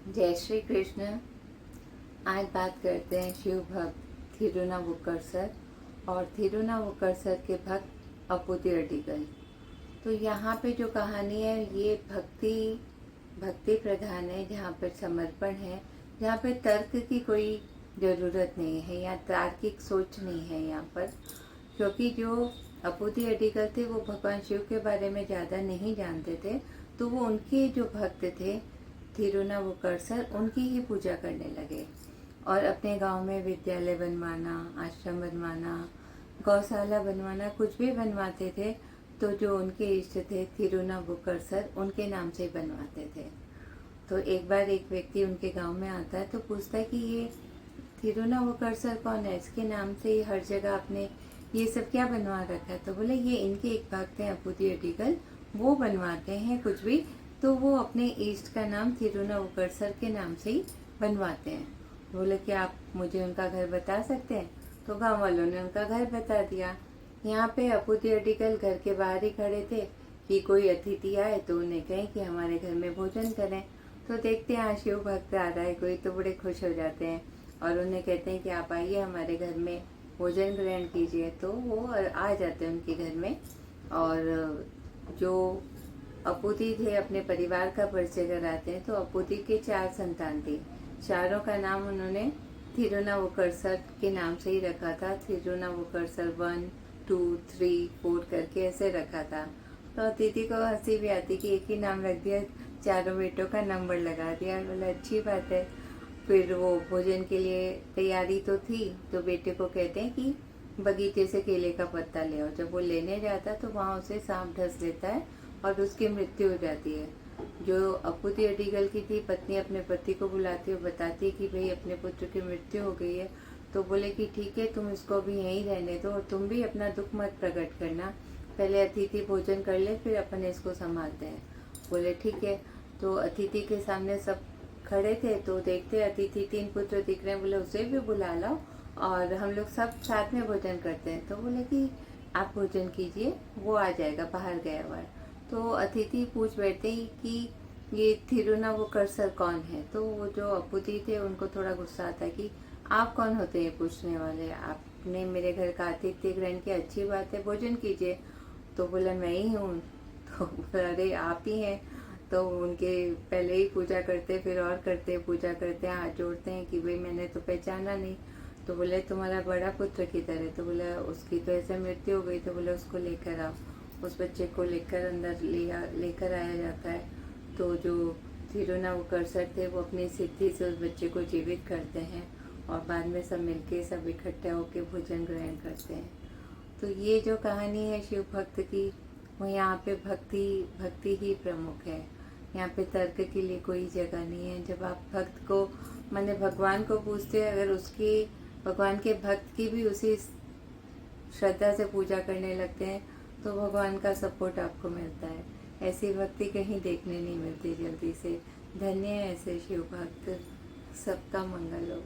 जय श्री कृष्ण। आज बात करते हैं शिव भक्त थिरुनावुकर सर और थिरुनावुकर सर के भक्त अपुति अडिगल। तो यहाँ पे जो कहानी है ये भक्ति प्रधान है, जहाँ पर समर्पण है, जहाँ पे तर्क की कोई ज़रूरत नहीं है या तार्किक सोच नहीं है यहाँ पर। क्योंकि जो अपुति अडिगल थे वो भगवान शिव के बारे में ज़्यादा नहीं जानते थे, तो वो उनके जो भक्त थे थिरुनावुकर सर उनकी ही पूजा करने लगे और अपने गांव में विद्यालय बनवाना, आश्रम बनवाना, गौशाला बनवाना, कुछ भी बनवाते थे तो जो उनके इष्ट थे थिरुनावुकर सर उनके नाम से बनवाते थे। तो एक बार एक व्यक्ति उनके गांव में आता है तो पूछता है कि ये थिरुनावुकर सर कौन है, इसके नाम से ही हर जगह आपने ये सब क्या बनवा रखा है। तो बोले ये इनके एक भक्त हैं अपुति अडिगल, वो बनवाते हैं कुछ भी, तो वो अपने ईस्ट का नाम थिरुनावुकर सर के नाम से ही बनवाते हैं। बोले कि आप मुझे उनका घर बता सकते हैं। तो गांव वालों ने उनका घर बता दिया। यहाँ पे अपुति अडिगल घर के बाहर ही खड़े थे कि कोई अतिथि आए तो उन्हें कहें कि हमारे घर में भोजन करें। तो देखते हैं आज शिव भक्त आ रहा है कोई, तो बड़े खुश हो जाते हैं और उन्हें कहते हैं कि आप आइए हमारे घर में भोजन ग्रहण कीजिए। तो वो आ जाते हैं उनके घर में और जो अपुति थे अपने परिवार का परिचय कराते हैं। तो अपुति के 4 संतान थे, चारों का नाम उन्होंने थिरुनावुकर सर के नाम से ही रखा था। थिरुनावुकर सर 1, 2, 3, 4 करके ऐसे रखा था। तो अतिथि को हंसी भी आती कि एक ही नाम रख दिया, चारों बेटों का नंबर लगा दिया। बोला अच्छी बात है। फिर वो भोजन के लिए तैयारी तो थी, तो बेटे को कहते हैं कि बगीचे से केले का पत्ता ले आओ। जब वो लेने जाता तो वहाँ उसे सांप ढस लेता है और उसकी मृत्यु हो जाती है। जो अपुति अडिगल की थी पत्नी अपने पति को बुलाती है, बताती है कि भाई अपने पुत्र की मृत्यु हो गई है। तो बोले कि ठीक है, तुम इसको भी यहीं रहने दो और तुम भी अपना दुख मत प्रकट करना, पहले अतिथि भोजन कर ले फिर अपन इसको संभालते हैं। बोले ठीक है। तो अतिथि के सामने सब खड़े थे तो देखते अतिथि 3 पुत्र दिख रहे हैं। बोले उसे भी बुला लाओ और हम लोग सब साथ में भोजन करते हैं। तो बोले कि आप भोजन कीजिए, वो आ जाएगा, बाहर गया हुआ है। तो अतिथि पूछ बैठते ही कि ये थिरुनावुकर सर कौन है। तो वो जो अपुति थे उनको थोड़ा गुस्सा आता है कि आप कौन होते हैं पूछने वाले, आपने मेरे घर का आतिथ्य ग्रहण किया, अच्छी बात है, भोजन कीजिए। तो बोला मैं ही हूँ। तो अरे आप ही हैं। तो उनके पहले ही पूजा करते, फिर और करते, पूजा करते, हाथ जोड़ते हैं कि भाई मैंने तो पहचाना नहीं। तो बोले तुम्हारा बड़ा पुत्र किधर है। तो बोला उसकी तो ऐसे मृत्यु हो गई। तो बोले उसको लेकर आओ। उस बच्चे को लेकर अंदर लेकर आया जाता है। तो जो थिरुनावुकर सर थे वो अपनी सिद्धि से उस बच्चे को जीवित करते हैं और बाद में सब मिलके सब इकट्ठे होकर भोजन ग्रहण करते हैं। तो ये जो कहानी है शिव भक्त की, वो यहाँ पे भक्ति ही प्रमुख है। यहाँ पे तर्क के लिए कोई जगह नहीं है। जब आप भक्त को माने भगवान को पूछते हैं, अगर उसकी भगवान के भक्त की भी उसी श्रद्धा से पूजा करने लगते हैं तो भगवान का सपोर्ट आपको मिलता है। ऐसी भक्ति कहीं देखने नहीं मिलती जल्दी से। धन्य है ऐसे शिव भक्त, सबका मंगल हो।